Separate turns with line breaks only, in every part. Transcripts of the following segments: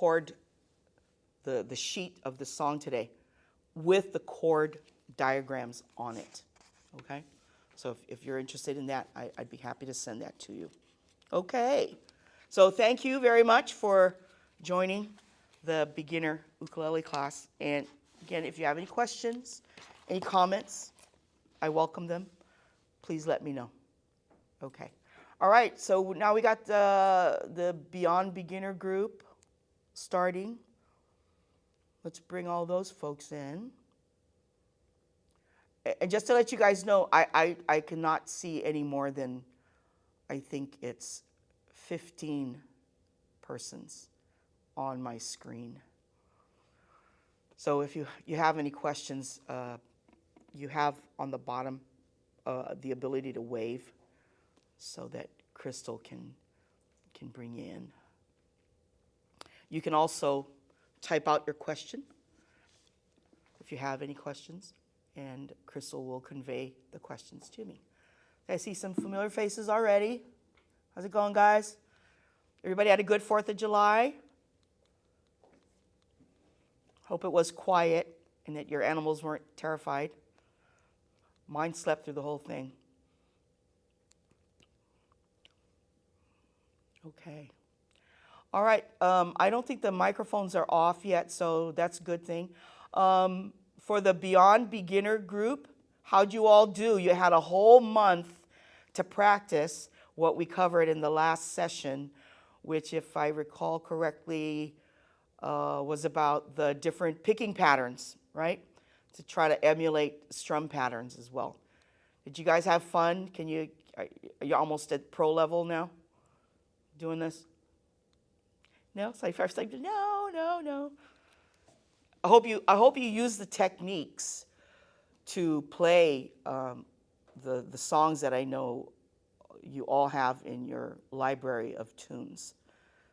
chord, the sheet of the song today with the chord diagrams on it, okay? So if you're interested in that, I'd be happy to send that to you. Okay, so thank you very much for joining the beginner ukulele class. And again, if you have any questions, any comments, I welcome them. Please let me know. Okay. All right, so now we got the Beyond Beginner group starting. Let's bring all those folks in. And just to let you guys know, I cannot see any more than, I think it's 15 persons on my screen. So if you have any questions, you have on the bottom the ability to wave so that Crystal can bring you in. You can also type out your question if you have any questions, and Crystal will convey the questions to me. I see some familiar faces already. How's it going, guys? Everybody had a good 4th of July? Hope it was quiet and that your animals weren't terrified. Mine slept through the whole thing. Okay. All right. I don't think the microphones are off yet, so that's a good thing. For the Beyond Beginner group, how'd you all do? You had a whole month to practice what we covered in the last session, which, if I recall correctly, was about the different picking patterns, right? To try to emulate strum patterns as well. Did you guys have fun? Are you almost at pro level now doing this? No? So first like, no. I hope you use the techniques to play the songs that I know you all have in your library of tunes,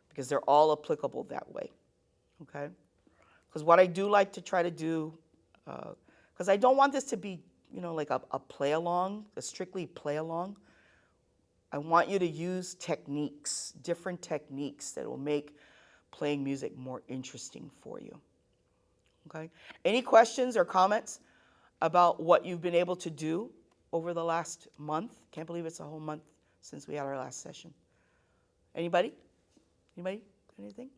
because they're all applicable that way, okay? Because what I do like to try to do, because I don't want this to be, like a play along, a strictly play along. I want you to use techniques, different techniques that will make playing music more interesting for you. Okay? Any questions or comments about what you've been able to do over the last month? Can't believe it's a whole month since we had our last session. Anybody? Anybody? Anything?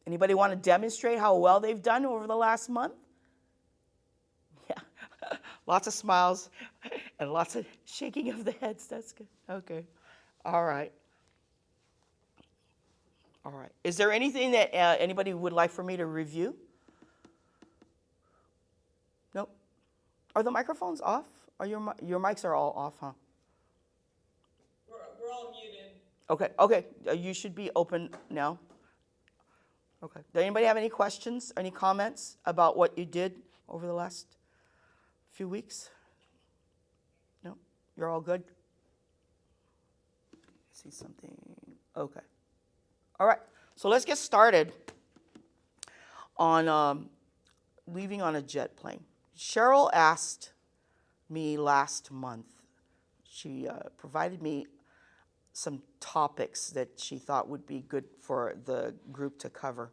Anybody want to demonstrate how well they've done over the last month? Yeah. Lots of smiles and lots of shaking of the heads. That's good. Okay. All right. All right. Is there anything that anybody would like for me to review? Nope. Are the microphones off? Are your mics are all off, huh?
We're all muted.
Okay. You should be open now. Okay. Does anybody have any questions, any comments about what you did over the last few weeks? No? You're all good? I see something. Okay. All right. So let's get started on leaving on a jet plane. Cheryl asked me last month. She provided me some topics that she thought would be good for the group to cover.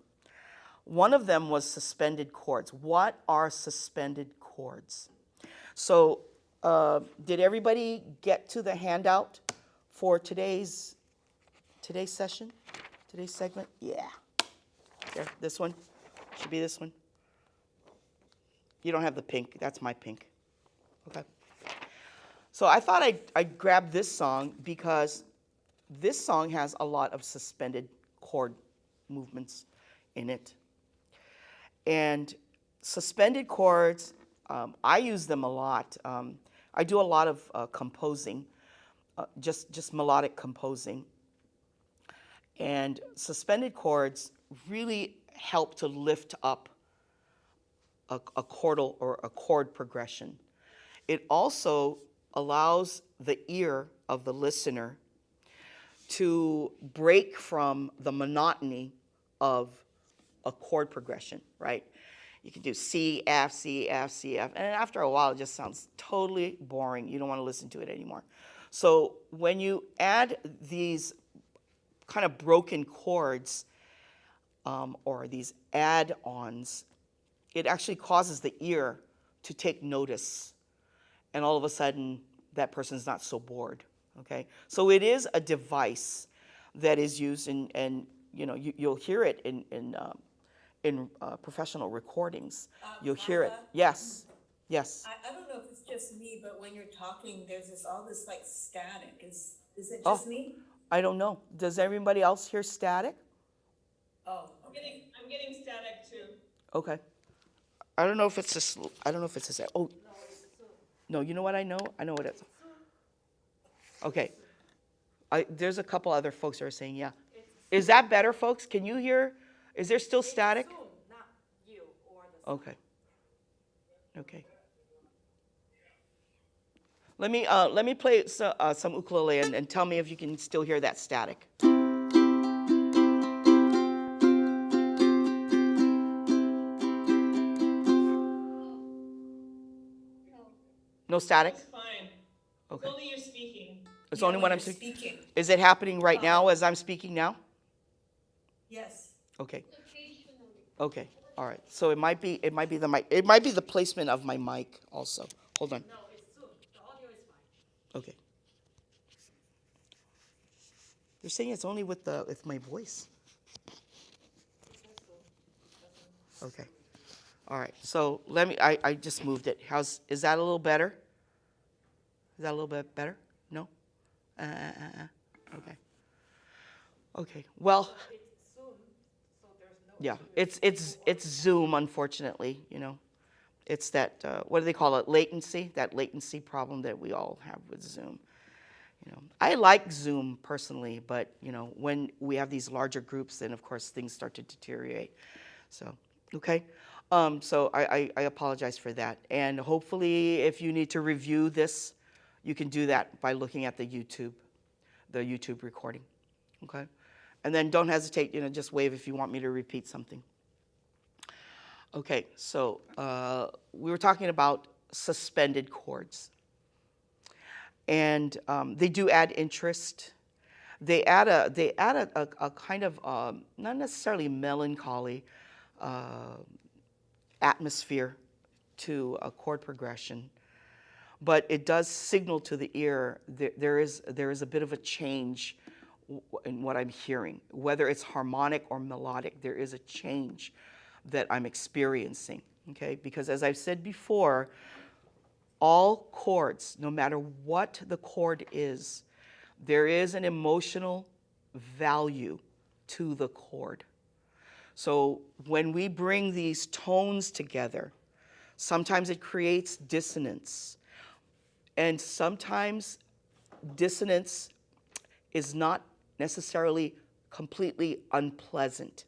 One of them was suspended chords. What are suspended chords? So did everybody get to the handout for today's session, today's segment? Yeah. There, this one. Should be this one. You don't have the pink. That's my pink. Okay. So I thought I'd grab this song because this song has a lot of suspended chord movements in it. And suspended chords, I use them a lot. I do a lot of composing, just melodic composing. And suspended chords really help to lift up a chordal or a chord progression. It also allows the ear of the listener to break from the monotony of a chord progression, right? You can do C, F, C, F, C, F, and after a while it just sounds totally boring. You don't want to listen to it anymore. So when you add these kind of broken chords or these add-ons, it actually causes the ear to take notice. And all of a sudden, that person's not so bored, okay? So it is a device that is used, and you know, you'll hear it in professional recordings. You'll hear it.
Carla?
Yes, yes.
I don't know if it's just me, but when you're talking, there's all this like static. Is it
Oh,
just me?
I don't know. Does everybody else hear static?
Oh, okay.
I'm getting static too.
Okay. I don't know if it's this. I don't know if it's this. Oh, no. You know what I know? I know what it is. Okay. There's a couple other folks that are saying, yeah. Is that better, folks? Can you hear? Is there still static?
Not you or the
Okay. Okay. Let me play some ukulele and tell me if you can still hear that static. No static?
It's fine.
Okay.
It's only you're speaking.
It's
Yeah,
only
when
when I'm
you're
speaking.
speaking.
Is it happening right now as I'm speaking now?
Yes.
Okay. Okay. All right. So it might be the mic. It might be the placement of my mic also. Hold on.
No, it's Zoom. The audio is fine.
Okay. They're saying it's only with my voice. Okay. All right. So let me. I just moved it. Is that a little better? Is that a little bit better? No. Okay. Okay. Well.
It's Zoom, so there's no.
Yeah. It's Zoom. Unfortunately, you know, it's that what do they call it? Latency. That latency problem that we all have with Zoom. You know, I like Zoom personally, but you know, when we have these larger groups, then of course things start to deteriorate. So, okay. So I apologize for that. And hopefully, if you need to review this, you can do that by looking at the YouTube recording. Okay. And then don't hesitate. You know, just wave if you want me to repeat something. Okay. So we were talking about suspended chords. And they do add interest. They add a kind of not necessarily melancholy atmosphere to a chord progression, but it does signal to the ear there is a bit of a change in what I'm hearing, whether it's harmonic or melodic. There is a change that I'm experiencing. Okay, because as I've said before, all chords, no matter what the chord is, there is an emotional value to the chord. So when we bring these tones together, sometimes it creates dissonance. And sometimes dissonance is not necessarily completely unpleasant.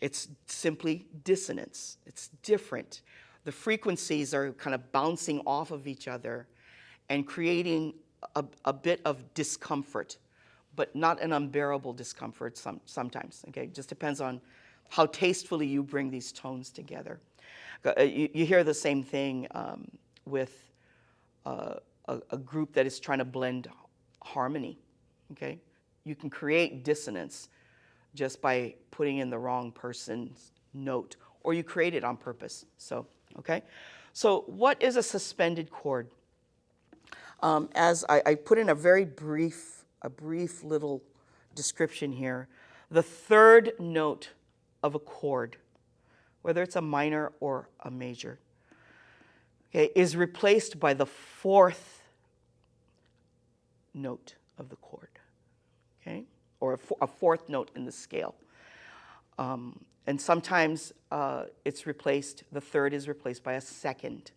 It's simply dissonance. It's different. The frequencies are kind of bouncing off of each other and creating a bit of discomfort, but not an unbearable discomfort sometimes. Okay, just depends on how tastefully you bring these tones together. You hear the same thing with a group that is trying to blend harmony. Okay, you can create dissonance just by putting in the wrong person's note, or you create it on purpose. So. Okay, so what is a suspended chord? As I put in a very brief little description here, the third note of a chord, whether it's a minor or a major, okay, is replaced by the fourth note of the chord, okay, or a fourth note in the scale. And sometimes the third is replaced by a second.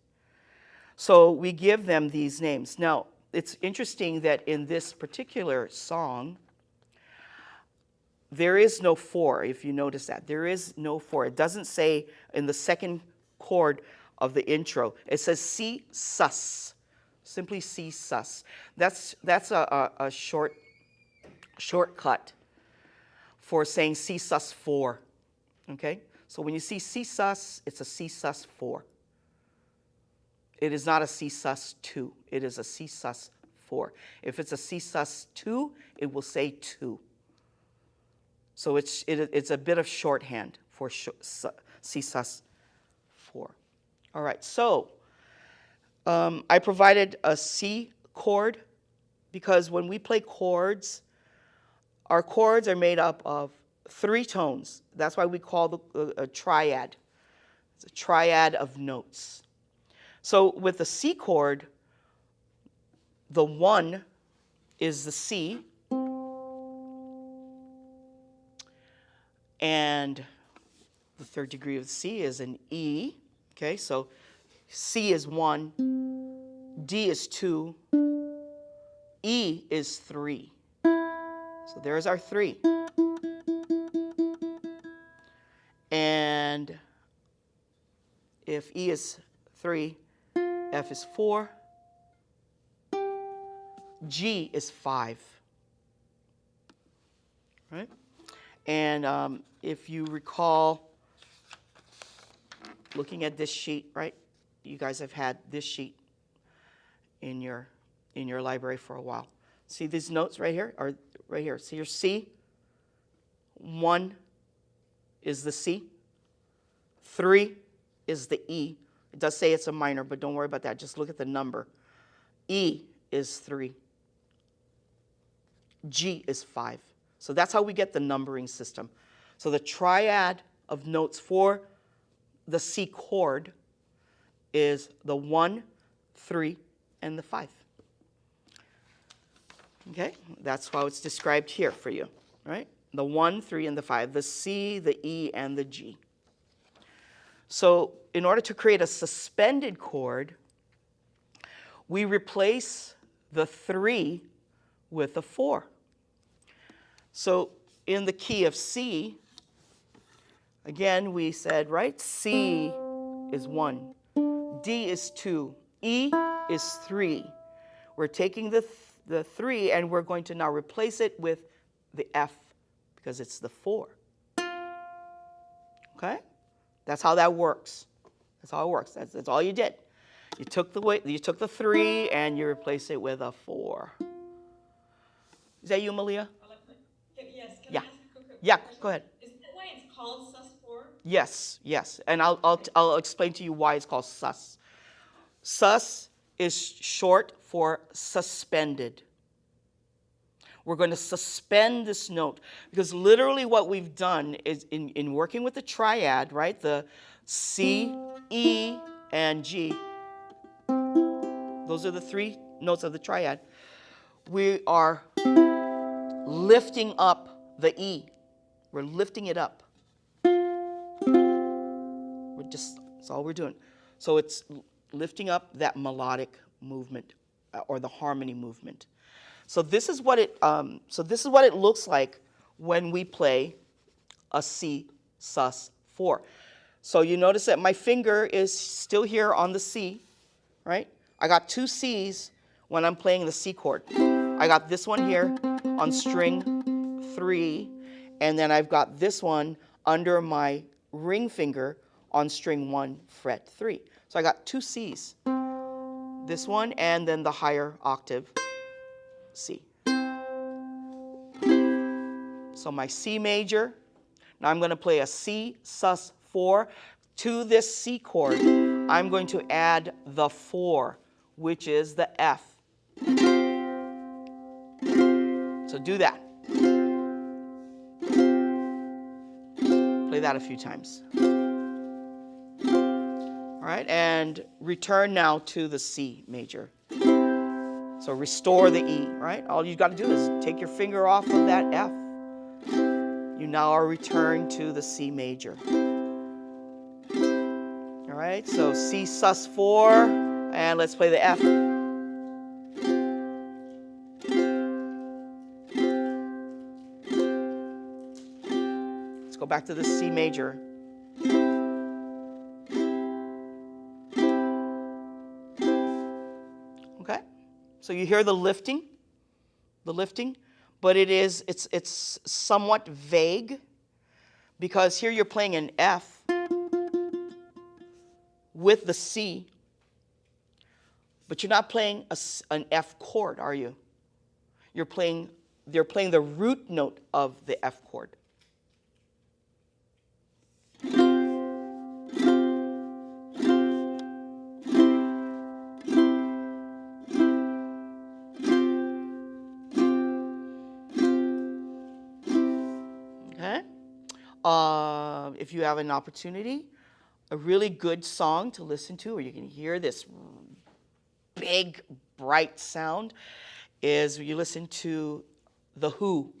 So we give them these names. Now, it's interesting that in this particular song, there is no four, if you notice that. There is no four. It doesn't say in the second chord of the intro. It says C sus, simply C sus. That's a shortcut for saying C sus 4. Okay, so when you see C sus, it's a C sus 4. It is not a C sus 2. It is a C sus 4. If it's a C sus2, it will say 2. So it's a bit of shorthand for C sus4. All right, so I provided a C chord because when we play chords, our chords are made up of 3 tones. That's why we call a triad. It's a triad of notes. So with the C chord, the 1 is the C, and the 3rd degree of C is an E. Okay, so C is 1, D is 2, E is 3. So there's our 3. And if E is 3, F is 4, G is 5. Right? And if you recall, looking at this sheet, right? You guys have had this sheet in your library for a while. See these notes right here? Or right here. See your C? 1 is the C. 3 is the E. It does say it's a minor, but don't worry about that. Just look at the number. E is 3. G is 5. So that's how we get the numbering system. So the triad of notes for the C chord is the 1, 3, and the 5. Okay, that's how it's described here for you, right? The 1, 3, and the 5, the C, the E, and the G. So in order to create a suspended chord, we replace the 3 with a 4. So in the key of C, again, we said, right, C is 1, D is 2, E is 3. We're taking the 3 and we're going to now replace it with the F because it's the 4. Okay? That's how that works. That's how it works. That's all you did. You took the 3 and you replace it with a 4. Is that you, Malia?
Yes, can
Yeah.
I ask a quick
Yeah,
question?
go ahead.
Is that why it's called sus4?
Yes, yes. And I'll explain to you why it's called sus. Sus is short for suspended. We're going to suspend this note because literally what we've done is in working with the triad, right? The C, E, and G. Those are the 3 notes of the triad. We are lifting up the E. We're lifting it up. That's all we're doing. So it's lifting up that melodic movement or the harmony movement. So this is what it looks like when we play a C sus4. So you notice that my finger is still here on the C, right? I got 2 C's when I'm playing the C chord. I got this one here on string 3, and then I've got this one under my ring finger on string 1, fret 3. So I got 2 C's. This one and then the higher octave C. So my C major. Now I'm going to play a C sus4. To this C chord, I'm going to add the 4, which is the F. So do that. Play that a few times. All right, and return now to the C major. So restore the E, right? All you've got to do is take your finger off of that F. You now are returned to the C major. All right, so C sus4, and let's play the F. Let's go back to the C major. Okay, so you hear the lifting, but it's somewhat vague because here you're playing an F with the C, But you're not playing an F chord, are you? They're playing the root note of the F chord. Okay? If you have an opportunity, a really good song to listen to, where you can hear this big, bright sound, is you listen to The Who.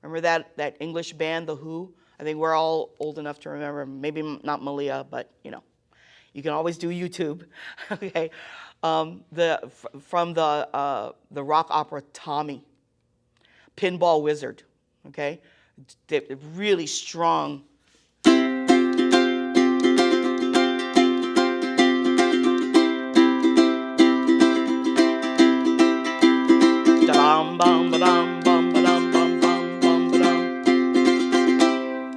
Remember that English band, The Who? I think we're all old enough to remember. Maybe not Malia, but you know, you can always do YouTube. Okay, from the rock opera Tommy, Pinball Wizard. Okay, they're really strong.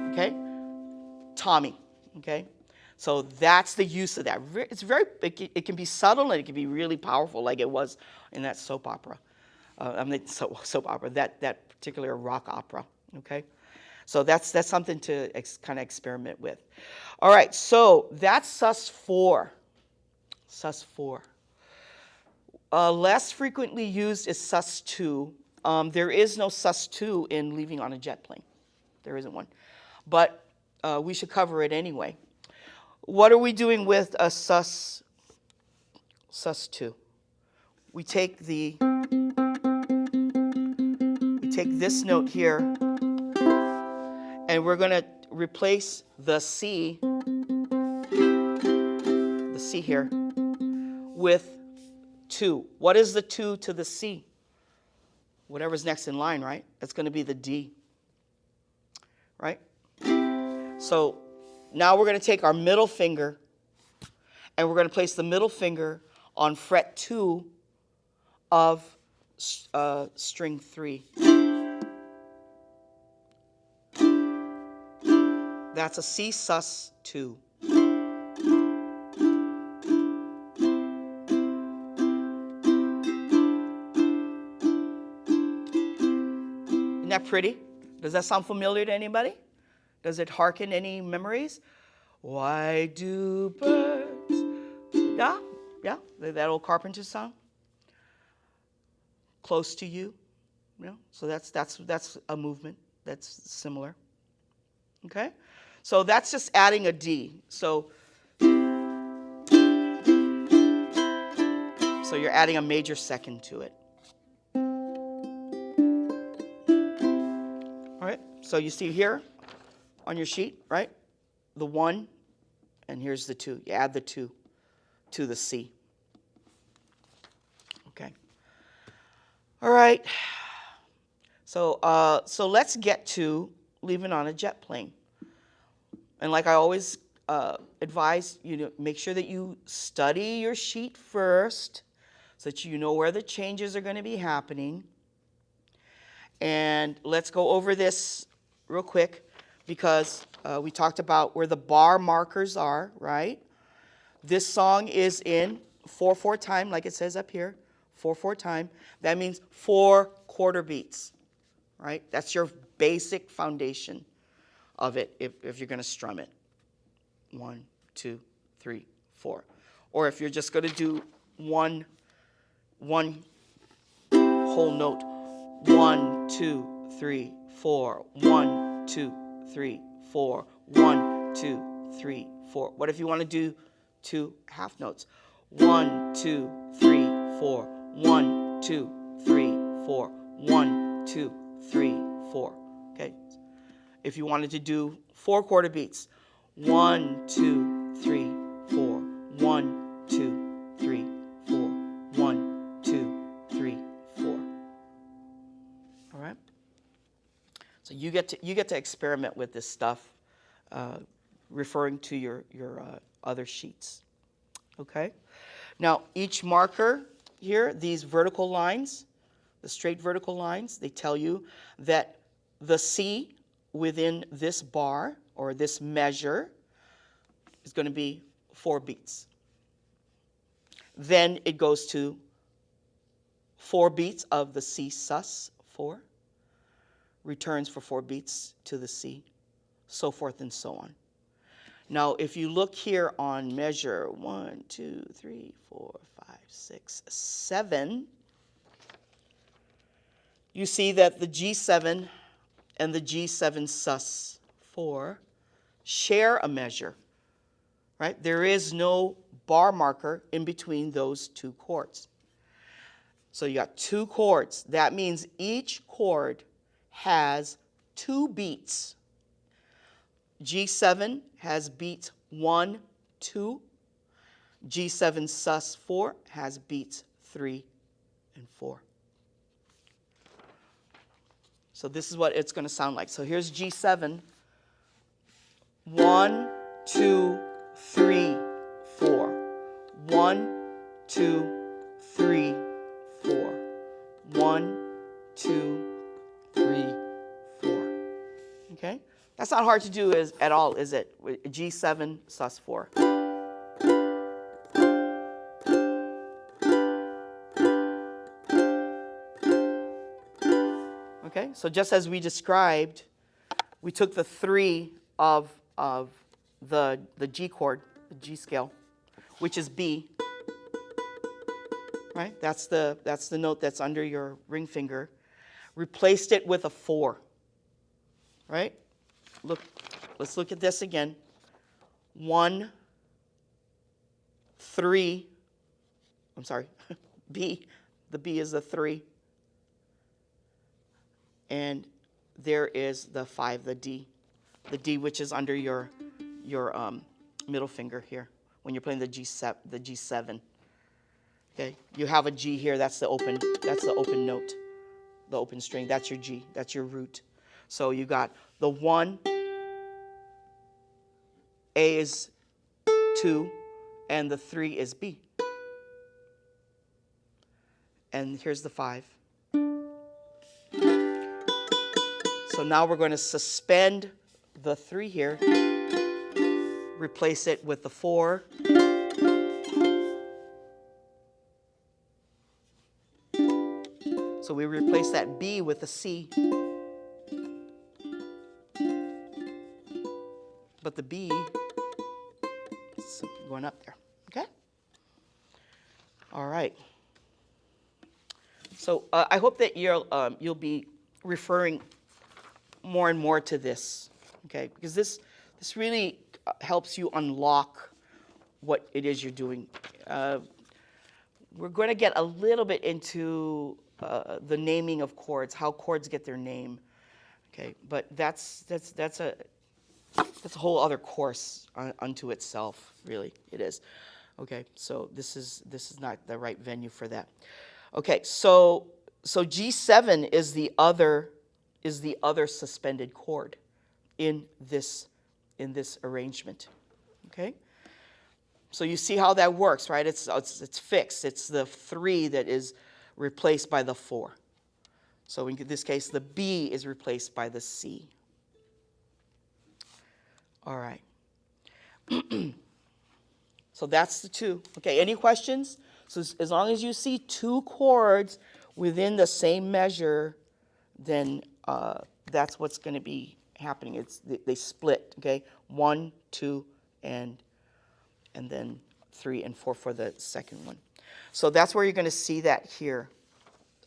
Okay, Tommy. Okay, so that's the use of that. It's it can be subtle and it can be really powerful, like it was in that soap opera. Soap opera, that particular rock opera. Okay, so that's something to kind of experiment with. All right, so that's sus4. Sus4. Less frequently used is sus2. There is no sus2 in Leaving on a Jet Plane. There isn't one. But we should cover it anyway. What are we doing with a sus2? We take this note here, and we're going to replace the C here, with 2. What is the 2 to the C? Whatever's next in line, right? That's going to be the D, right? So now we're going to take our middle finger, and we're going to place the middle finger on fret 2 of string 3. That's a C sus2. Isn't that pretty? Does that sound familiar to anybody? Does it harken any memories? Why do birds? Yeah, that old Carpenter song. Close to you, So that's a movement that's similar. Okay, so that's just adding a D. So you're adding a major second to it. All right, so you see here on your sheet, right? The 1, and here's the 2. You add the 2 to the C. Okay. All right. So let's get to Leaving on a Jet Plane. And like I always advise, make sure that you study your sheet first, so that you know where the changes are going to be happening. And let's go over this real quick, because we talked about where the bar markers are, right? This song is in 4/4 time, like it says up here, 4/4 time. That means 4 quarter beats, right? That's your basic foundation of it if you're going to strum it. 1, 2, 3, 4. Or if you're just going to do one whole note, 1, 2, 3, 4, 1, 2, 3, 4, 1, 2, 3, 4. What if you want to do 2 half notes? 1, 2, 3, 4, 1, 2, 3, 4, 1, 2, 3, 4. Okay. If you wanted to do 4 quarter beats, 1, 2, 3, 4, 1, 2, 3, 4, 1, 2, 3, 4. All right. So you get to experiment with this stuff, referring to your other sheets. Okay. Now each marker here, these vertical lines, the straight vertical lines, they tell you that the C within this bar or this measure is going to be 4 beats. Then it goes to 4 beats of the C sus 4, returns for 4 beats to the C, so forth and so on. Now, if you look here on measure 1, 2, 3, 4, 5, 6, 7, you see that the G7 and the G7 sus 4 share a measure, right? There is no bar marker in between those 2 chords. So you got 2 chords. That means each chord has 2 beats. G7 has beats 1, 2. G7 sus 4 has beats 3 and 4. So this is what it's going to sound like. So here's G7. 1, 2, 3, 4. 1, 2, 3, 4. 1, 2, 3, 4. Okay? That's not hard to do at all, is it? G7 sus 4. Okay? So just as we described, we took the 3 of the G chord, the G scale, which is B. Right? That's the note that's under your ring finger. Replaced it with a 4. Right? Let's look at this again. 1, 3. I'm sorry. B. The B is the 3. And there is the 5, the D. The D, which is under your middle finger here when you're playing the G7. Okay, you have a G here. That's the open note, the open string. That's your G. That's your root. So you got the 1. A is 2, and the 3 is B. And here's the 5. So now we're going to suspend the 3 here, replace it with the 4. So we replace that B with a C. But the B is going up there. Okay? All right. So I hope that you'll be referring more and more to this, okay? Because this really helps you unlock what it is you're doing. We're going to get a little bit into the naming of chords, how chords get their name, okay? But that's a whole other course unto itself, really. It is. Okay, so this is not the right venue for that. Okay, so G7 is the other suspended chord in this arrangement. Okay? So you see how that works, right? It's fixed. It's the 3 that is replaced by the 4. So in this case, the B is replaced by the C. All right. So that's the 2. Okay, any questions? So as long as you see 2 chords within the same measure, then that's what's going to be happening. They split, okay? 1, 2, and then 3 and 4 for the second one. So that's where you're going to see that here.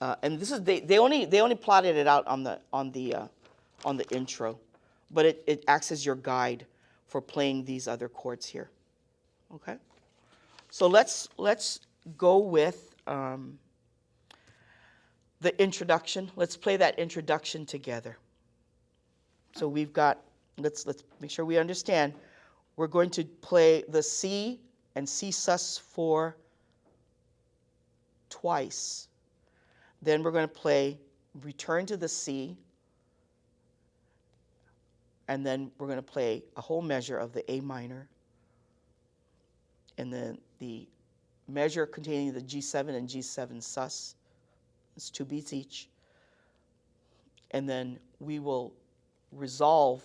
And this is they only plotted it out on the intro, but it acts as your guide for playing these other chords here. Okay? So let's go with the introduction. Let's play that introduction together. So we've got, let's make sure we understand. We're going to play the C and C sus 4 twice. Then we're going to play return to the C, and then we're going to play a whole measure of the A minor, and then the measure containing the G7 and G7 sus. It's 2 beats each. And then we will resolve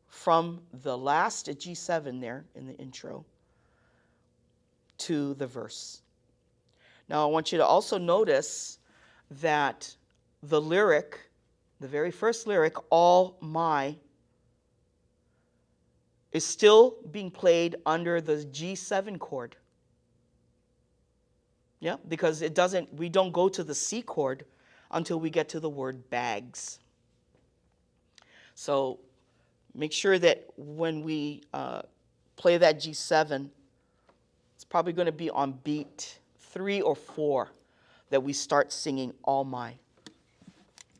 from the last G7 there in the intro to the verse. Now I want you to also notice that the lyric, the very first lyric, all my, is still being played under the G7 chord. Yeah, because we don't go to the C chord until we get to the word bags. So make sure that when we play that G7, it's probably going to be on beat 3 or 4 that we start singing all my.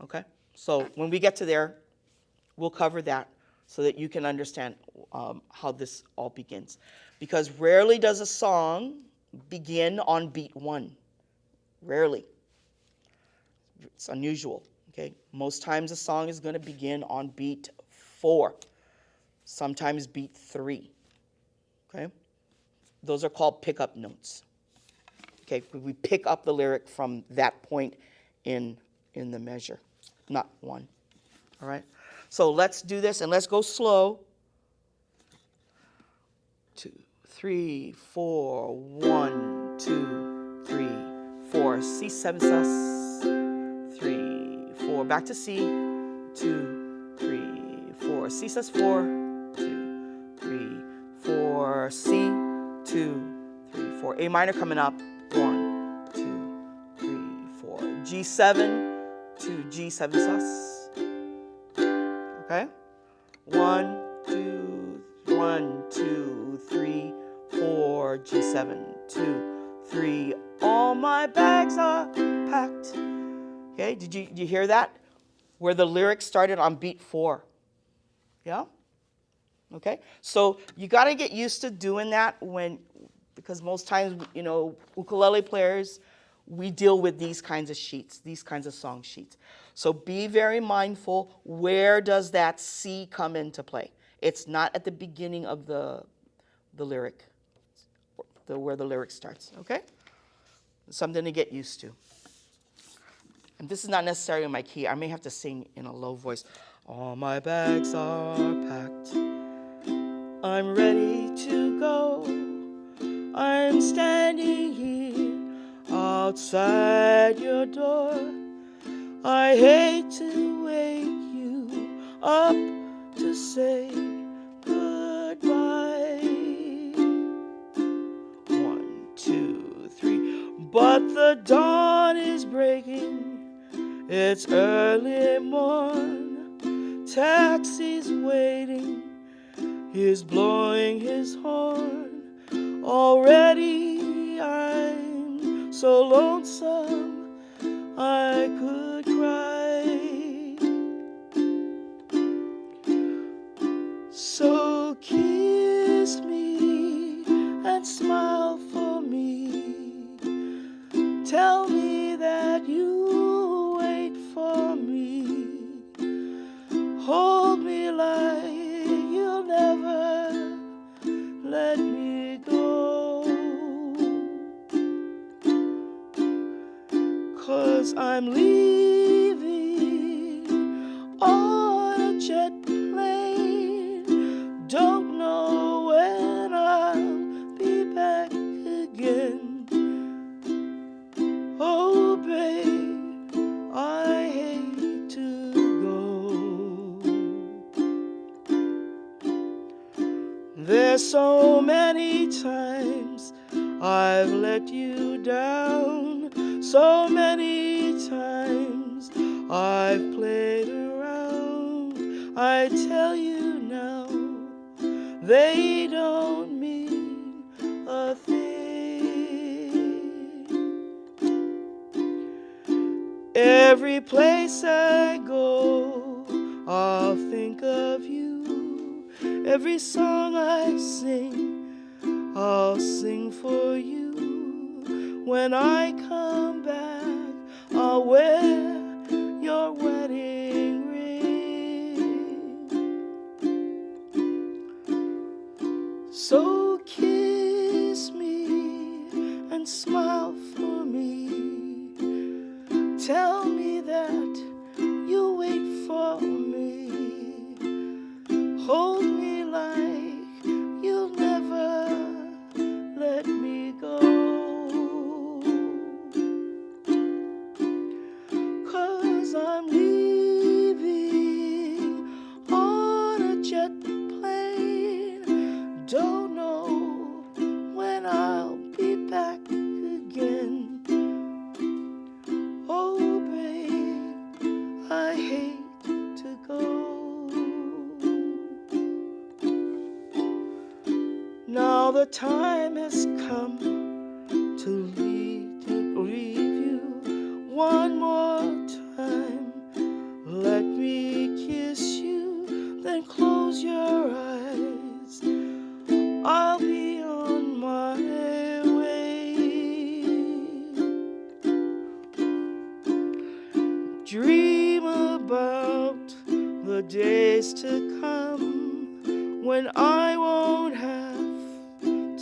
Okay? So when we get to there, we'll cover that so that you can understand how this all begins. Because rarely does a song begin on beat 1. Rarely. It's unusual. Okay? Most times a song is going to begin on beat 4. Sometimes beat 3. Okay? Those are called pickup notes. Okay? We pick up the lyric from that point in the measure, not 1. All right? So let's do this, and let's go slow. 2, 3, 4. 1, 2, 3, 4. C7 sus. 3, 4. Back to C. 2, 3, 4. C sus 4. 2, 3, 4. C. 2, 3, 4. A minor coming up. 1, 2, 3, 4. G7 to G7 sus. Okay? 1, 2, 1, 2, 3, 4. G7, 2, 3. All my bags are packed. Okay? Did you hear that? Where the lyric started on beat 4. Yeah? Okay? So you got to get used to doing that because most times, ukulele players, we deal with these kinds of sheets, these kinds of song sheets. So be very mindful, where does that C come into play? It's not at the beginning of the lyric, where the lyric starts, okay? Something to get used to. And this is not necessarily my key. I may have to sing in a low voice. All my bags are packed. I'm ready to go. I'm standing here outside your door. I hate to wake you up to say goodbye. 1, 2, 3. But the dawn is breaking. It's early morn. Taxi's waiting. He's blowing his horn. Already I'm so lonesome I could cry. So kiss me and smile for me. Tell me that you wait for me. Hold me like you'll never let me go. 'Cause I'm leaving on a jet plane. Don't know when I'll be back again. Oh, babe, I hate to go. There's so many times I've let you down. So many times I've played around. I tell you now, they don't mean a thing. Every place I go, I'll think of you. Every song I sing, I'll sing for you. When I come back, I'll wear your wedding ring. So kiss me and smile for me. Tell me that you wait for me. Hold me like you'll never let me go. jet plane. Don't know when I'll be back again. Oh, babe, I hate to go. Now the time has come to grieve you one more time. Let me kiss you, then close your eyes. I'll be on my way. Dream about the days to come when I won't have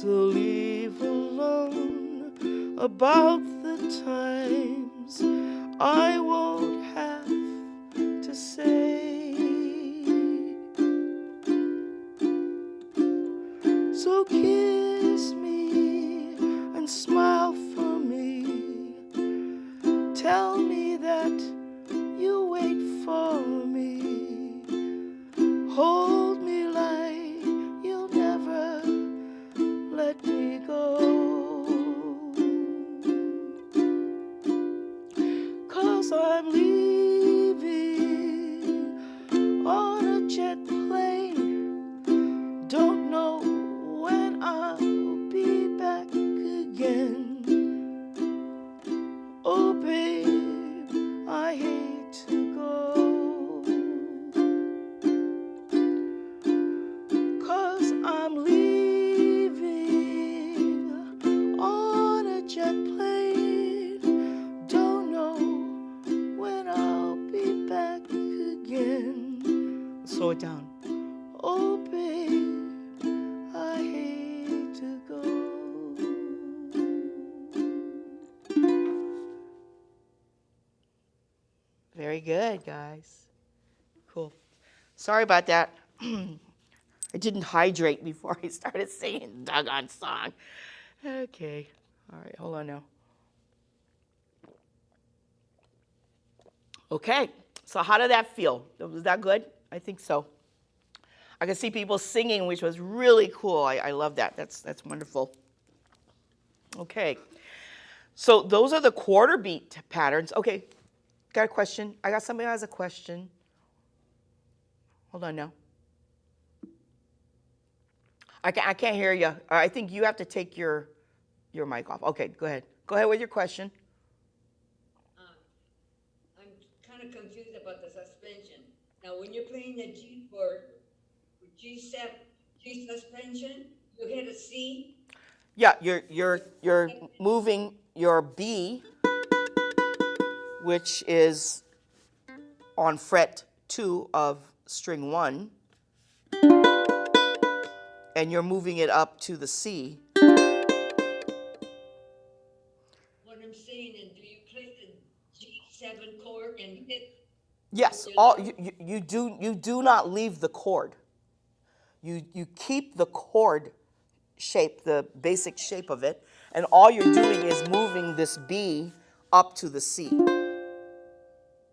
to leave alone, about the times I won't have to say. So kiss me and smile for me. Tell me that you wait for me. Hold me like you'll never let me go. 'Cause I'm leaving on a jet plane. Don't know when I'll be back again. Oh, babe, I hate to go. 'Cause I'm leaving on a jet plane. Don't know when I'll be back again. Slow it down. Oh, babe, I hate to go. Very good, guys. Cool. Sorry about that. I didn't hydrate before I started singing the doggone song. Okay. All right, hold on now. Okay, so how did that feel? Was that good? I think so. I could see people singing, which was really cool. I love that. That's wonderful. Okay, so those are the quarter beat patterns. Okay, got a question? I got somebody who has a question. Hold on now. I can't hear you. I think you have to take your mic off. Okay, go ahead. Go ahead with your question.
I'm kind of confused about the suspension. Now, when you're playing the G chord, G7, G suspension, you hit a C.
Yeah, you're moving your B, which is on fret 2 of string 1, and you're moving it up to the C.
What I'm saying is, do you play the G7 chord and hit?
Yes, you do not leave the chord. You keep the chord shape, the basic shape of it, and all you're doing is moving this B up to the C.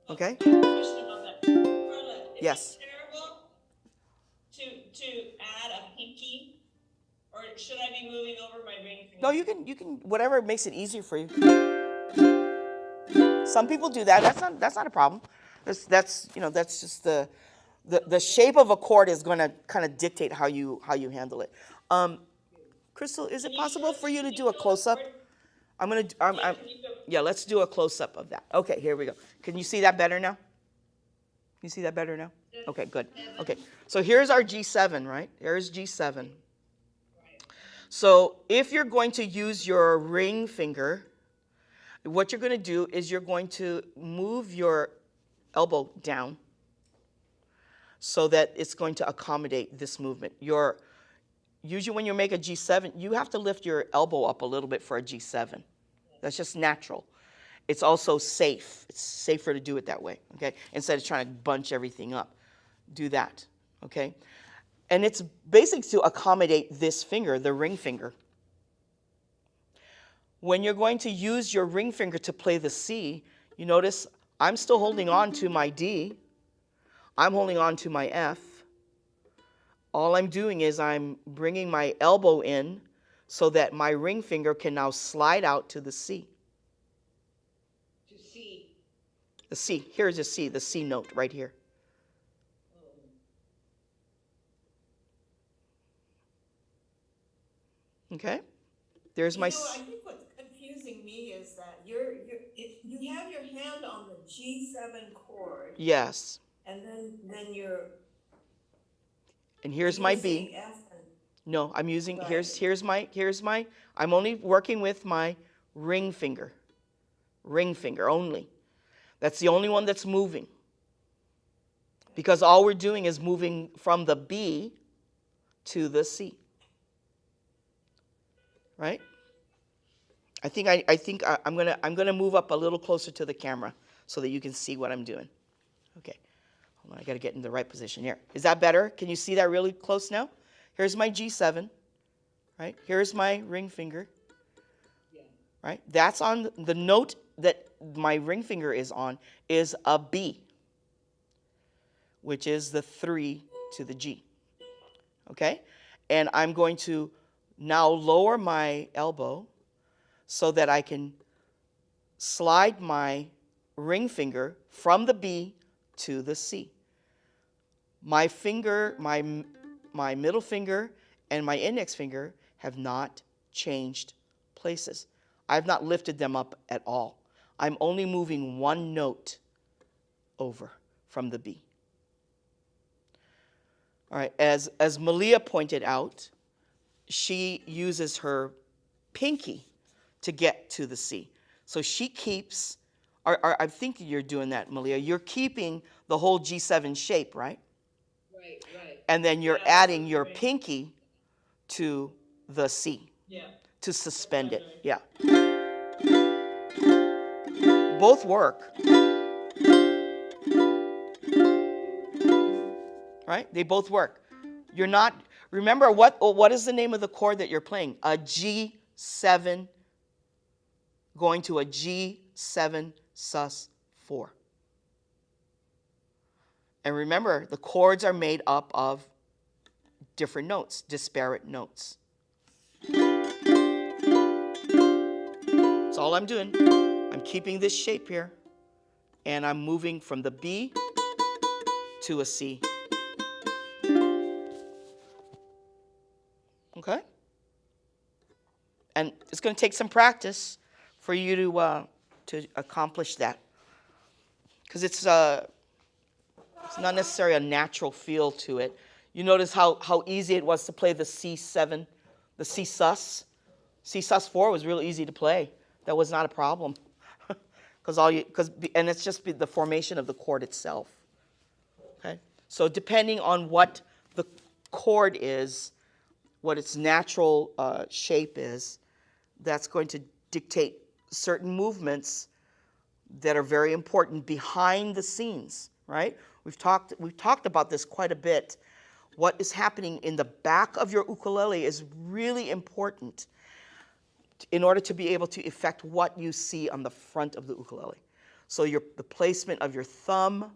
Okay?
Question about that. Carla, is
Yes.
it terrible to add a pinky? Or should I be moving over my ring finger?
No, you can whatever makes it easier for you. Some people do that. That's not a problem. That's just the shape of a chord is going to kind of dictate how you handle it. Crystal, is it possible for you to do a close-up? Yeah, let's do a close-up of that. Okay, here we go. Can you see that better now? Can you see that better now? Okay, good. Okay, so here's our G7, right? Here's G7. So if you're going to use your ring finger, what you're going to do is you're going to move your elbow down so that it's going to accommodate this movement. Usually when you make a G7, you have to lift your elbow up a little bit for a G7. That's just natural. It's also safe. It's safer to do it that way, okay? Instead of trying to bunch everything up. Do that, okay? And it's basically to accommodate this finger, the ring finger. When you're going to use your ring finger to play the C, you notice I'm still holding on to my D. I'm holding on to my F. all I'm doing is I'm bringing my elbow in so that my ring finger can now slide out to the C.
To C.
The C, here's a C, the C note right here. Okay, there's my.
I think what's confusing me is that you have your hand on the G7 chord.
Yes.
And then you're.
And here's my B.
F and,
no, I'm using,
right.
here's my, I'm only working with my ring finger only. That's the only one that's moving. Because all we're doing is moving from the B to the C. Right? I think I'm gonna move up a little closer to the camera so that you can see what I'm doing. Okay. Hold on, I gotta get in the right position here. Is that better? Can you see that really close now? Here's my G7, right? Here's my ring finger, right? That's on the note that my ring finger is on is a B, which is the 3 to the G, okay? And I'm going to now lower my elbow so that I can slide my ring finger from the B to the C. My finger, my middle finger and my index finger have not changed places. I've not lifted them up at all. I'm only moving one note over from the B. All right, as Malia pointed out, she uses her pinky to get to the C. So she keeps, I think you're doing that, Malia. You're keeping the whole G7 shape, right?
Right.
And then you're adding your pinky to the C.
Yeah.
To suspend it. Yeah. Both work. Right? They both work. You're not, remember what is the name of the chord that you're playing? A G7 going to a G7 sus4. And remember, the chords are made up of different notes, disparate notes. That's all I'm doing. I'm keeping this shape here, and I'm moving from the B to a C. Okay? And it's going to take some practice for you to accomplish that, because it's not necessarily a natural feel to it. You notice how easy it was to play the C7, the C sus. C sus4 was real easy to play. That was not a problem, and it's just the formation of the chord itself. Okay, so depending on what the chord is, what its natural shape is, that's going to dictate certain movements that are very important behind the scenes, right? We've talked about this quite a bit. What is happening in the back of your ukulele is really important in order to be able to affect what you see on the front of the ukulele. So the placement of your thumb,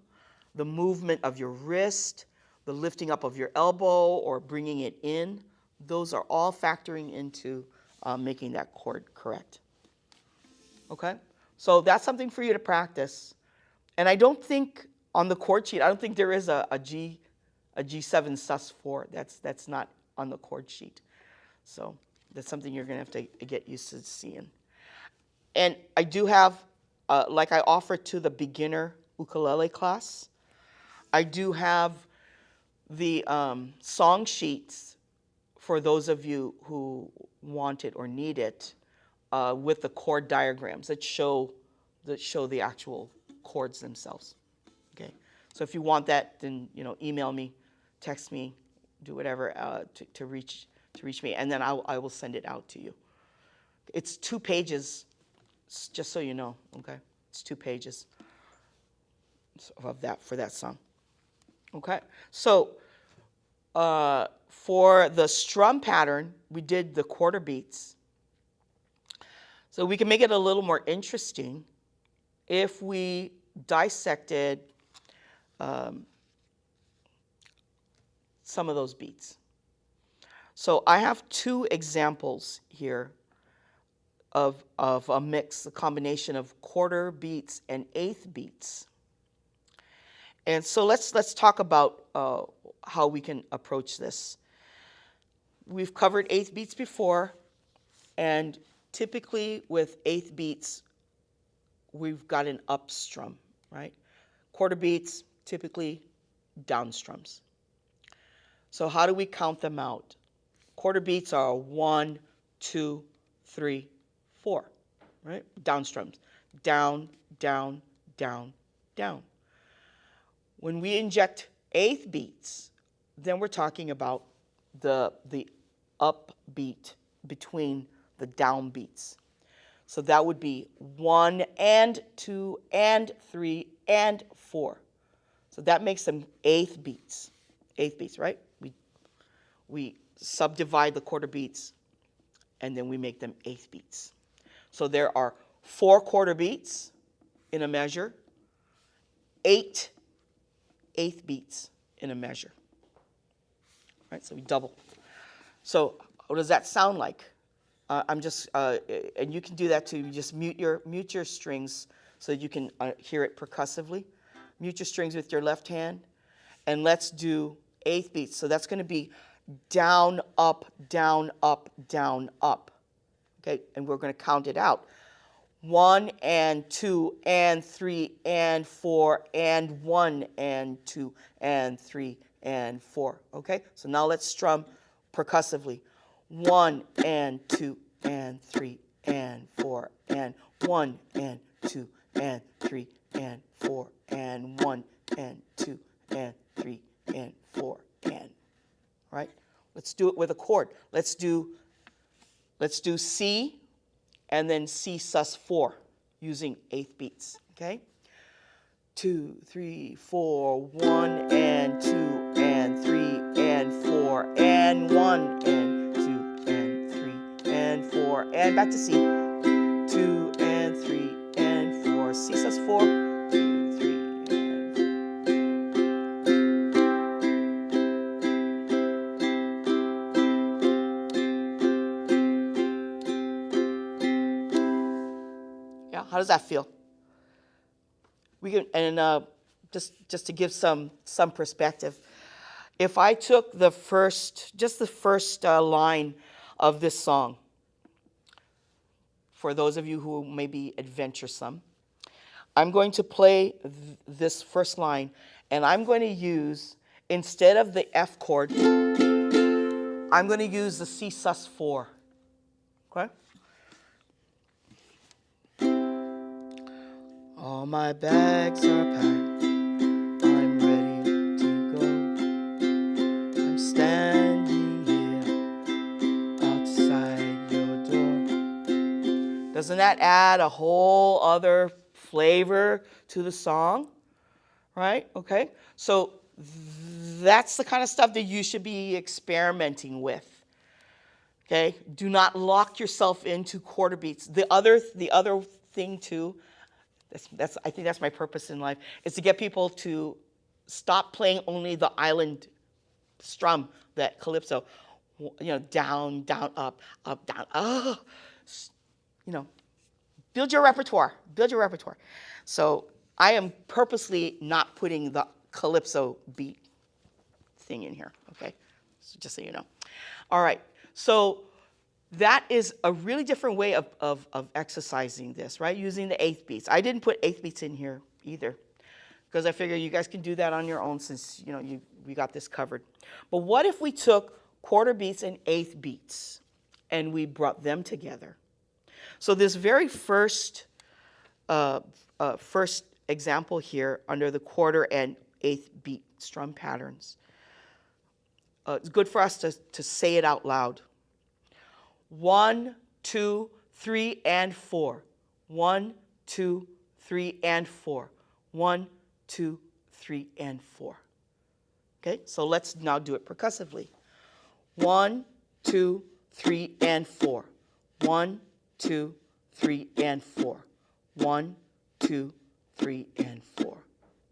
the movement of your wrist, the lifting up of your elbow or bringing it in, those are all factoring into making that chord correct. Okay? So that's something for you to practice. And I don't think on the chord sheet, I don't think there is a G7 sus4. That's not on the chord sheet. So that's something you're going to have to get used to seeing. And I do have, like I offered to the beginner ukulele class, I do have the song sheets for those of you who want it or need it, with the chord diagrams that show the actual chords themselves. Okay, so if you want that, then email me, text me, do whatever to reach me, and then I will send it out to you. It's 2 pages, just so you know. Okay, it's 2 pages of that for that song. Okay, so for the strum pattern, we did the quarter beats. So we can make it a little more interesting if we dissected some of those beats. So I have two examples here of a mix, a combination of quarter beats and eighth beats. And so let's talk about how we can approach this. We've covered eighth beats before, and typically with eighth beats, we've got an up strum, right? Quarter beats, typically down strums. So how do we count them out? Quarter beats are 1, 2, 3, 4, right? Down strums. Down, down, down, down. When we inject eighth beats, then we're talking about the up beat between the down beats. So that would be 1 and 2 and 3 and 4. So that makes them eighth beats. Eighth beats, right? We subdivide the quarter beats, and then we make them eighth beats. So there are 4 quarter beats in a measure, 8 eighth beats in a measure. Right? So we double. So what does that sound like? And you can do that too. You just mute your strings so that you can hear it percussively. Mute your strings with your left hand, and let's do eighth beats. So that's going to be down, up, down, up, down, up. Okay, and we're going to count it out. 1 and 2 and 3 and 4 and 1 and 2 and 3 and 4. Okay, so now let's strum percussively. 1 and 2 and 3 and 4 and 1 and 2 and 3 and 4 and 1 and 2 and 3 and 4 and. Right? Let's do it with a chord. Let's do C and then C sus4 using eighth beats. Okay? 2, 3, 4, 1 and 2 and 3 and 4 and 1 and 2 and 3 and 4 and back to C. 2 and 3 and 4. C sus4. 2, 3 and 4. Yeah, how does that feel? We can, and just to give some perspective, if I took the first line of this song, for those of you who may be adventuresome, I'm going to play this first line, and I'm going to use, instead of the F chord, I'm going to use the C sus4. Okay? All my bags are packed, I'm ready to go. I'm standing here outside your door. Doesn't that add a whole other flavor to the song? Right? Okay. So that's the kind of stuff that you should be experimenting with. Okay? Do not lock yourself into quarter beats. The other thing too, I think that's my purpose in life, is to get people to stop playing only the island strum, that calypso, down, down, up, down. Build your repertoire. So I am purposely not putting the calypso beat thing in here, okay? So just so you know. All right, so that is a really different way of exercising this, right? Using the eighth beats. I didn't put eighth beats in here either, because I figure you guys can do that on your own since we got this covered. But what if we took quarter beats and eighth beats and we brought them together? So this very first example here under the quarter and eighth beat strum patterns, it's good for us to say it out loud. 1, 2, 3, and 4. 1, 2, 3, and 4. 1, 2, 3, and 4. Okay, so let's now do it percussively. 1, 2, 3, and 4. 1, 2, 3, and 4. 1, 2, 3, and 4.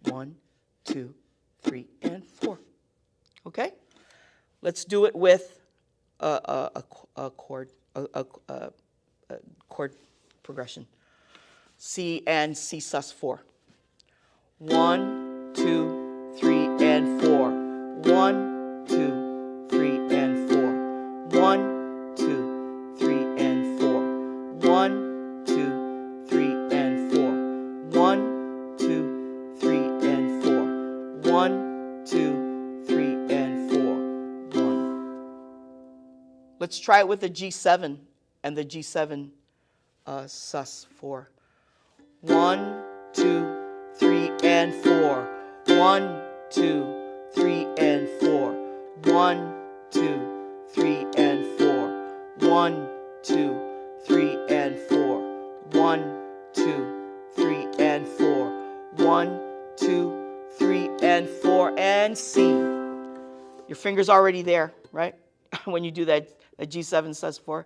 1, 2, 3, and 4. Okay? Let's do it with a chord progression. C and C sus4. 1, 2, 3, and 4. 1, 2, 3, and 4. 1, 2, 3, and 4. 1, 2, 3, and 4. 1, 2, 3, and 4. 1, 2, 3, and 4. 1. Let's try it with the G7 and the G7 sus4. 1, 2, 3, and 4. 1, 2, 3, and 4. 1, 2, 3, and 4. 1, 2, 3, and 4. 1, 2, 3, and 4. 1, 2, 3, and 4, and C. Your finger's already there, right? When you do that G7 sus4.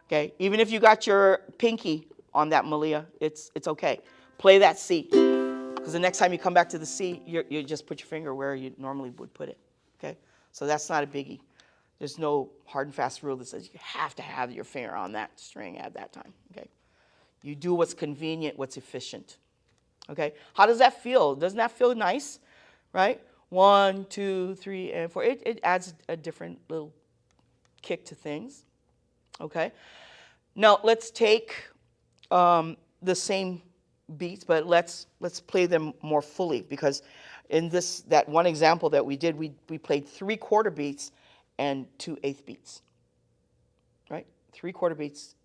Okay, even if you got your pinky on that Malia, it's okay. Play that C, because the next time you come back to the C, you just put your finger where you normally would put it. Okay, so that's not a biggie. There's no hard and fast rule that says you have to have your finger on that string at that time. Okay, you do what's convenient, what's efficient. Okay, how does that feel? Doesn't that feel nice, right? 1, 2, 3, and 4. It adds a different little kick to things. Okay, now let's take the same beats, but let's play them more fully, because in that one example that we did, we played 3/4 beats and 2/8 beats, right? 3/4 beats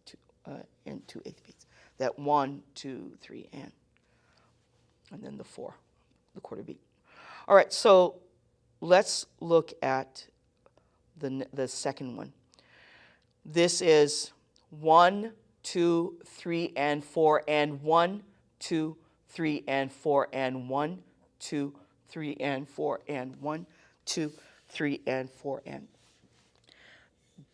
and 2/8 beats. That 1, 2, 3, and then the 4, the quarter beat. All right, so let's look at the second one. This is 1, 2, 3, and 4, and 1, 2, 3, and 4, and 1, 2, 3, and 4, and 1, 2, 3, and 4, and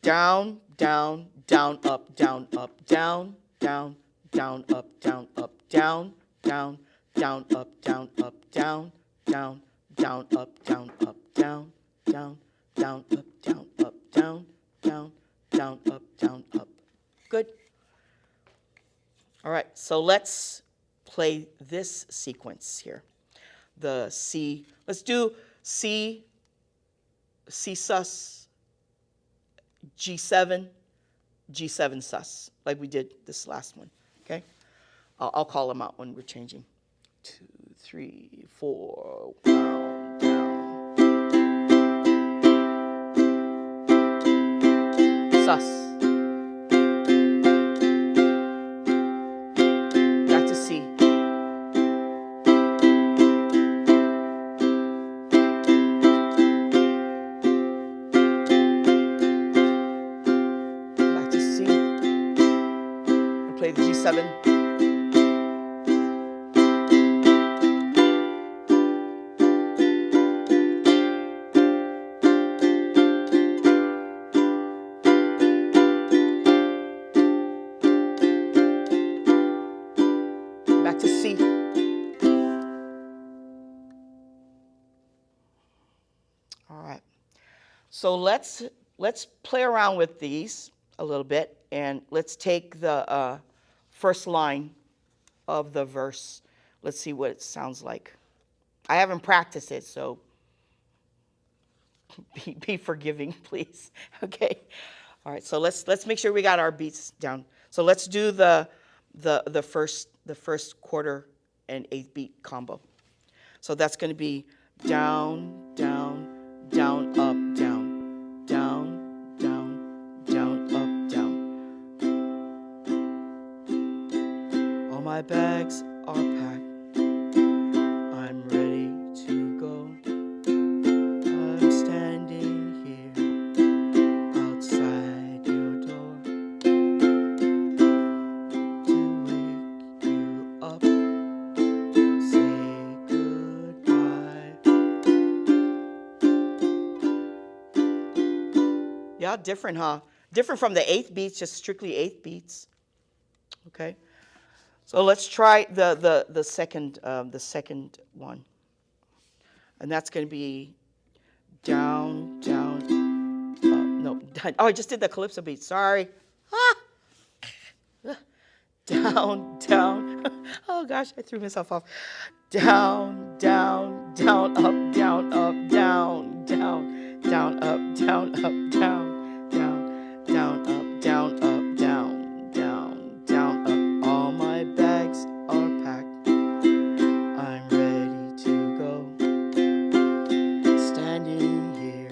down, down, down, up, down, up, down, down, down, up, down, up, down, down, down, up, down, up, down, down, down, up, down, up, down, down, down, up, down, up, down, down, down, up, down, up. Good. All right, so let's play this sequence here. The C, let's do C, C sus, G7, G7 sus, like we did this last one, okay? I'll call them out when we're changing. 2, 3, 4, down, down. Sus. Back to C. Back to C. And play the G7. Back to C. All right. So let's play around with these a little bit, and let's take the first line of the verse. Let's see what it sounds like. I haven't practiced it, so be forgiving, please. Okay. All right. So let's make sure we got our beats down. So let's do the first quarter and 8th beat combo. So that's going to be down, down, down, up, down, down, down, down, up, down. All my bags are packed. I'm ready to go. I'm standing here outside your door to wake you up, say goodbye. Yeah, different, huh? Different from the 8th beats, just strictly 8th beats. Okay. So let's try the second one, and that's going to be down, down, Oh, I just did the calypso beat. Sorry. Ah. Down, down. Oh gosh, I threw myself off. Down, down, down, up, down, up, down, down, down, up, down, up, down, down, down, up, down, up, down, down, down, up. All my bags are packed. I'm ready to go. Standing here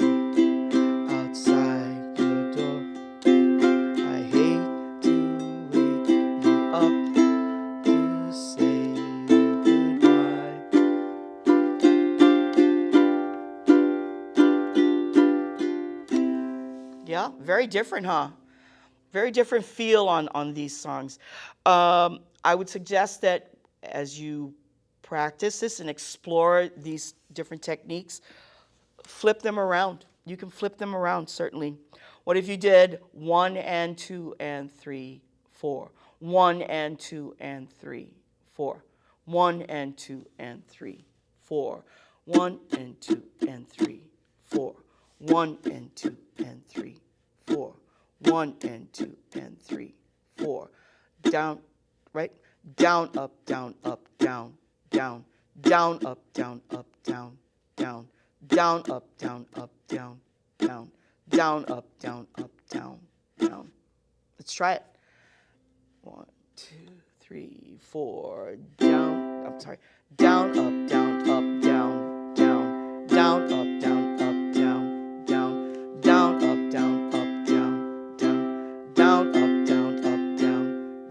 outside your door. I hate to wake you up to say goodbye. Yeah, very different, huh? Very different feel on these songs. I would suggest that as you practice this and explore these different techniques, flip them around. You can flip them around, certainly. What if you did 1 and 2 and 3, 4? 1 and 2 and 3, 4. 1 and 2 and 3, 4. 1 and 2 and 3, 4. 1 and 2 and 3, 4. 1 and 2 and 3, 4. Down, right? Down, up, down, up, down, down. Down, up, down, up, down, down. Down, up, down, up, down, down. Down, up, down, up, down, down. Let's try it. 1, 2, 3, 4. Down, I'm sorry. Down, up, down, up, down, down. Down, up, down, up, down, down. Down, up, down, up, down, down. Down, up, down, up, down, down.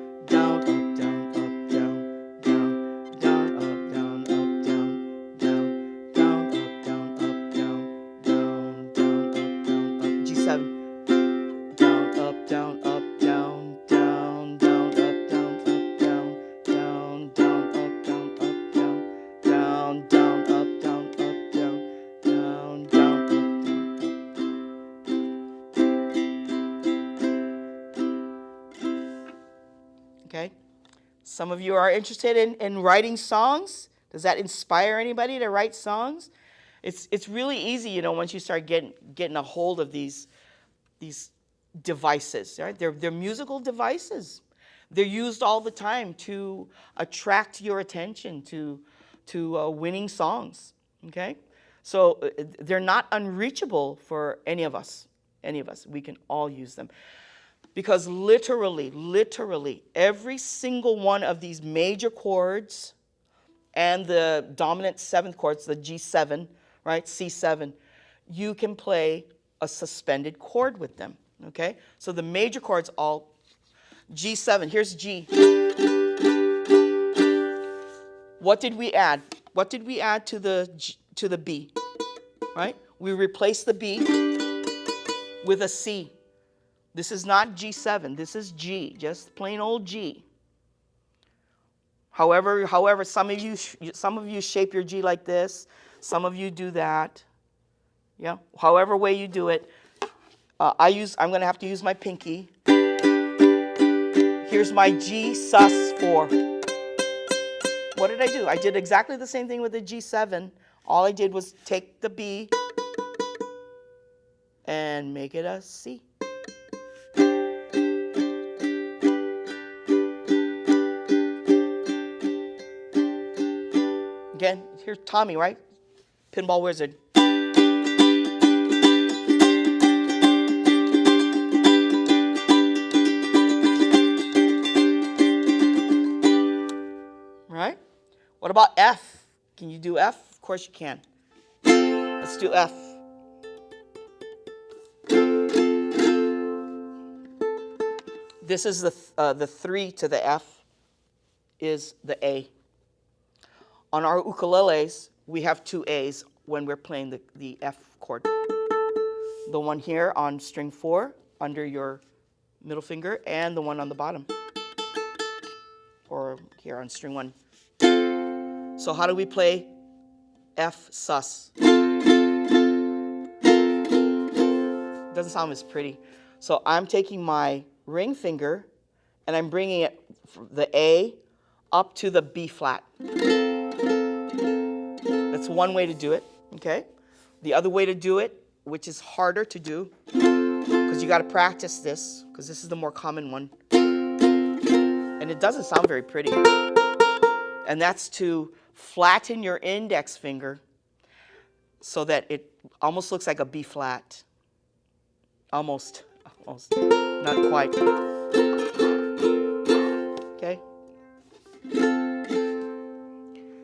Down, up, down, up, down, down. Down, up, down, up, down, down. Down, up, down, up, down, down. Down, up, down, up. G7. Down, up, down, up, down, down. Down, up, down, up, down, down. Down, up, down, up, down, down. Down, up, down, up, down, down. Down, up, down, up. Okay? Some of you are interested in writing songs. Does that inspire anybody to write songs? It's really easy, once you start getting a hold of these devices, right? They're musical devices. They're used all the time to attract your attention to winning songs, okay? So they're not unreachable for any of us. We can all use them. Because literally, every single one of these major chords and the dominant seventh chords, the G7, right, C7, you can play a suspended chord with them, okay? So the major chords all, G7, here's G. What did we add? What did we add to the B, right? We replaced the B with a C. This is not G7, this is G, just plain old G. However, some of you shape your G like this, some of you do that. Yeah, however way you do it. I'm going to have to use my pinky. Here's my G sus4. What did I do? I did exactly the same thing with the G7. All I did was take the B and make it a C. Again, here's Tommy, right? Pinball wizard. Right? What about F? Can you do F? Of course you can. Let's do F. This is the 3 to the F is the A. On our ukuleles, we have 2 A's when we're playing the F chord. The one here on string 4 under your middle finger and the one on the bottom, or here on string 1. So how do we play F sus? Doesn't sound as pretty. So I'm taking my ring finger and I'm bringing it, the A, up to the B flat. That's one way to do it, okay? The other way to do it, which is harder to do, you got to practice this, because this is the more common one. And it doesn't sound very pretty. And that's to flatten your index finger so that it almost looks like a B flat. Almost, not quite. Okay?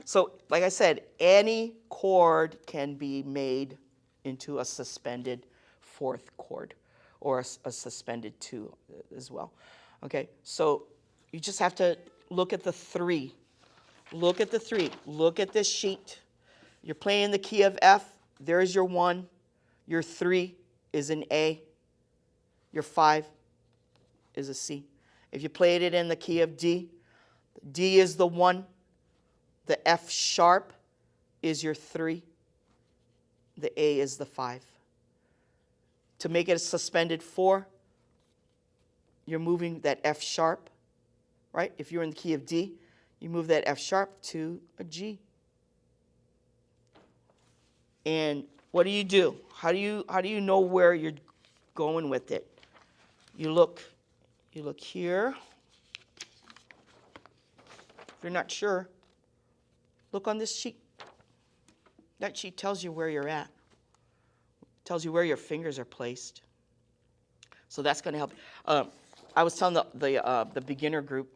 So, like I said, any chord can be made into a suspended fourth chord, or a suspended 2 as well. Okay? So, you just have to look at the 3. Look at the 3. Look at this sheet. You're playing the key of F. There's your 1. Your 3 is an A. Your 5 is a C. If you played it in the key of D, D is the 1. The F sharp is your 3. The A is the 5. To make it a suspended 4, you're moving that F sharp, right? If you're in the key of D, you move that F sharp to a G. And what do? How do you know where you're going with it? You look here. If you're not sure, look on this sheet. That sheet tells you where you're at. Tells you where your fingers are placed. So that's going to help. I was telling the beginner group,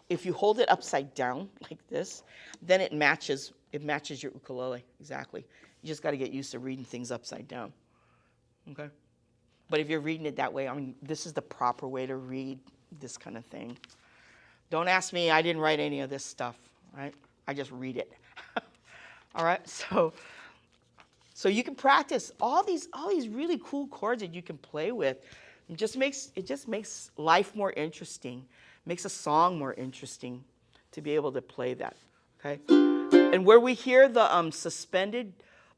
if you hold it upside down like this, then it matches your ukulele exactly. You just got to get used to reading things upside down. Okay? But if you're reading it that way, I mean, this is the proper way to read this kind of thing. Don't ask me, I didn't write any of this stuff, right? I just read it. All right? So you can practice all these really cool chords that you can play with. It just makes life more interesting. Makes a song more interesting to be able to play that. Okay? And where we hear the suspended,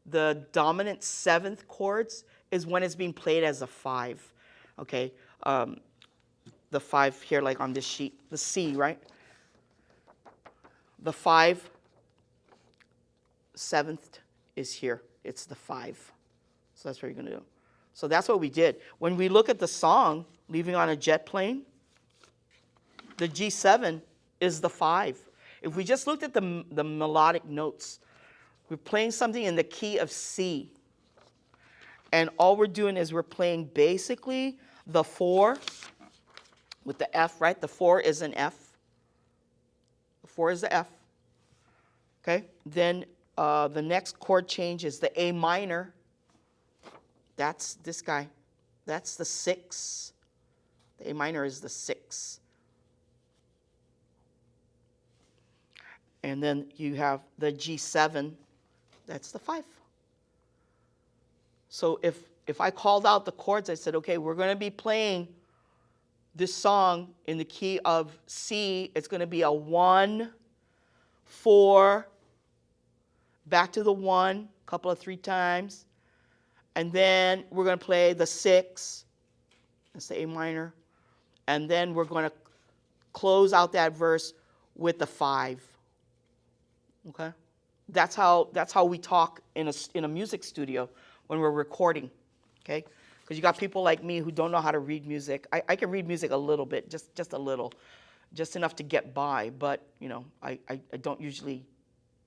the dominant 7th chords is when it's being played as a 5. Okay? The 5 here, like on this sheet, the C, right? The 5, 7th is here. It's the 5. So that's what you're going to do. So that's what we did. When we look at the song, Leaving on a Jet Plane, the G7 is the 5. If we just looked at the melodic notes, we're playing something in the key of C. And all we're doing is we're playing basically the 4 with the F, right? The 4 is an F. The 4 is the F. Okay? Then the next chord change is the A minor. That's this guy. That's the 6. The A minor is the 6. And then you have the G7. That's the 5. So if I called out the chords, I said, okay, we're going to be playing this song in the key of C. It's going to be a 1, 4, back to the 1, a couple of 3 times. And then we're going to play the 6. That's the A minor. And then we're going to close out that verse with the 5. Okay? That's how we talk in a music studio when we're recording. Okay? Because you got people like me who don't know how to read music. I can read music a little bit, just a little, just enough to get by. But you know, I don't usually.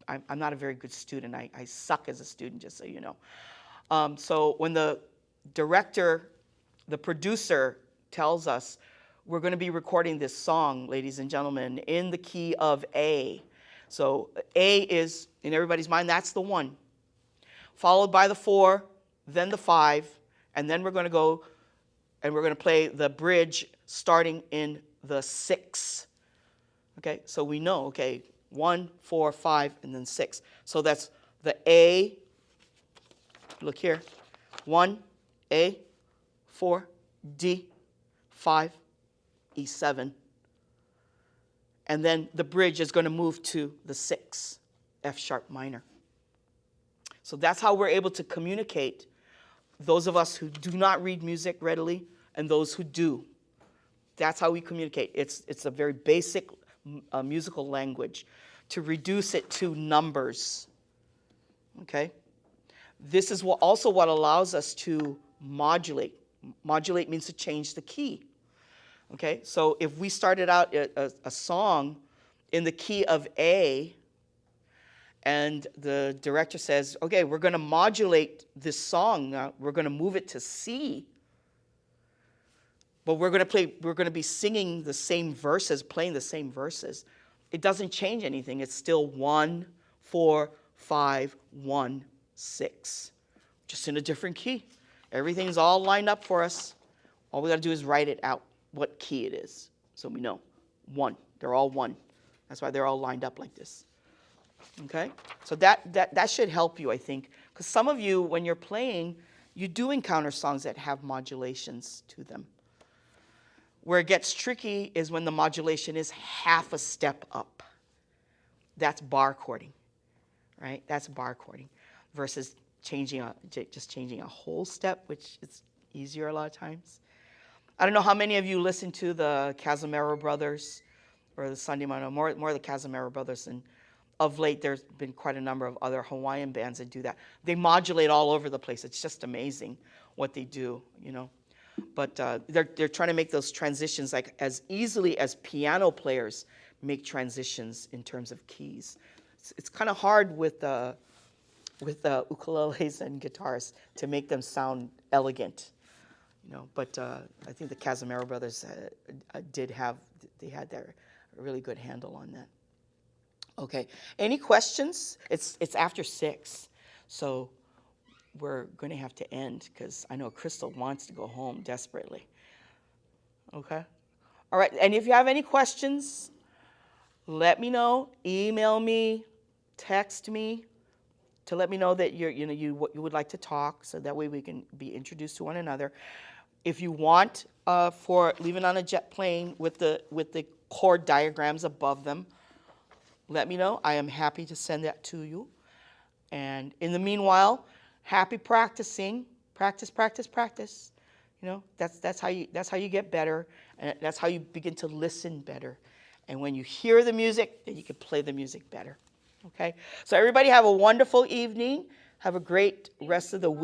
I'm not a very good student. I suck as a student, just so you know. So when the director, the producer, tells us we're going to be recording this song, ladies and gentlemen, in the key of A. So A is, in everybody's mind, that's the 1. Followed by the 4, then the 5, and then we're going to go and we're going to play the bridge starting in the 6. Okay, so we know, okay, 1, 4, 5, and then 6. So that's the A, look here, 1, A, 4, D, 5, E7. And then the bridge is going to move to the 6, F sharp minor. So that's how we're able to communicate, those of us who do not read music readily and those who do. That's how we communicate. It's a very basic musical language to reduce it to numbers. Okay? This is also what allows us to modulate. Modulate means to change the key. Okay, so if we started out a song in the key of A, and the director says, okay, we're going to modulate this song now, we're going to move it to C, but we're going to be singing the same verses, playing the same verses. It doesn't change anything. It's still 1, 4, 5, 1, 6, just in a different key. Everything's all lined up for us. All we got to do is write it out, what key it is, so we know. 1. They're all 1. That's why they're all lined up like this. Okay? So that should help you, I think. Because some of you, when you're playing, you do encounter songs that have modulations to them. Where it gets tricky is when the modulation is half a step up. That's bar chording, right? That's bar chording versus just changing a whole step, which is easier a lot of times. I don't know how many of you listen to the Casimiro Brothers or the Sunday Morning, more the Casimiro Brothers. And of late, there's been quite a number of other Hawaiian bands that do that. They modulate all over the place. It's just amazing what they do, you know. But they're trying to make those transitions like as easily as piano players make transitions in terms of keys. It's kind of hard with ukuleles and guitars to make them sound elegant, you know. But I think the Casimiro Brothers had their really good handle on that. Okay, any questions? It's after 6, so we're going to have to end because I know Crystal wants to go home desperately. Okay? All right, and if you have any questions, let me know. Email me, text me to let me know that you would like to talk, so that way we can be introduced to one another. If you want for leaving on a jet plane with the chord diagrams above them, let me know. I am happy to send that to you. And in the meanwhile, happy practicing. Practice, practice, practice. You know, that's how you get better, and that's how you begin to listen better. And when you hear the music, then you can play the music better. Okay? So everybody have a wonderful evening. Have a great rest of the week.